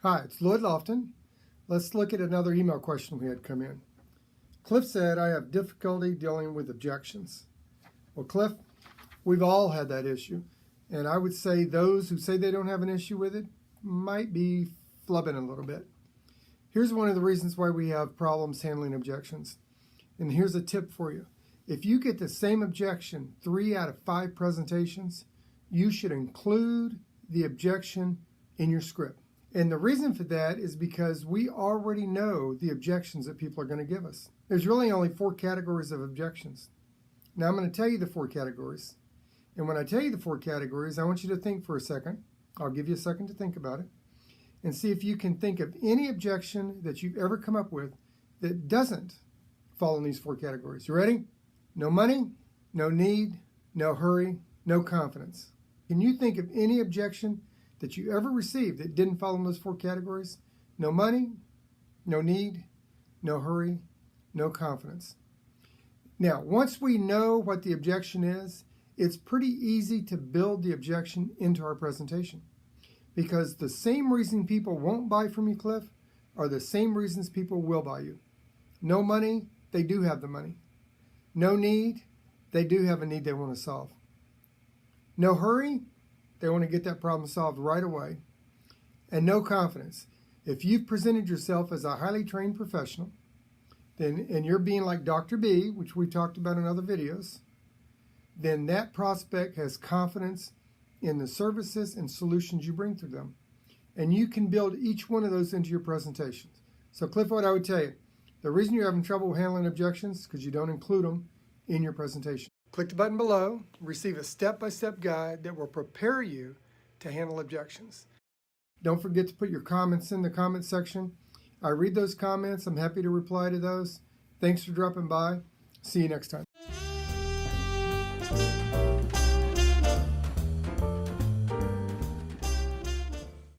Hi, it's Lloyd Lofton. Let's look at another email question we had come in. Cliff said, I have difficulty dealing with objections. Well, Cliff, we've all had that issue. And I would say those who say they don't have an issue with it might be flubbing a little bit. Here's one of the reasons why we have problems handling objections. And here's a tip for you. If you get the same objection 3 out of 5 presentations, you should include the objection in your script. And the reason for that is because we already know the objections that people are going to give us. There's really only 4 categories of objections. Now I'm going to tell you the 4 categories. And when I tell you the 4 categories, I want you to think for a second. I'll give you a second to think about it. And see if you can think of any objection that you've ever come up with that doesn't fall in these 4 categories. You ready? No money, no need, no hurry, no confidence. Can you think of any objection that you ever received that didn't fall in those 4 categories? No money, no need, no hurry, no confidence. Now, once we know what the objection is, it's pretty easy to build the objection into our presentation. Because the same reason people won't buy from you, Cliff, are the same reasons people will buy you. No money, they do have the money. No need, they do have a need they want to solve. No hurry, they want to get that problem solved right away. And no confidence. If you've presented yourself as a highly trained professional, and you're being like Dr. B, which we talked about in other videos, then that prospect has confidence in the services and solutions you bring to them. And you can build each one of those into your presentations. So Cliff, what I would tell you, the reason you're having trouble handling objections is because you don't include them in your presentation. Click the button below, receive a step-by-step guide that will prepare you to handle objections. Don't forget to put your comments in the comment section. I read those comments. I'm happy to reply to those. Thanks for dropping by. See you next time.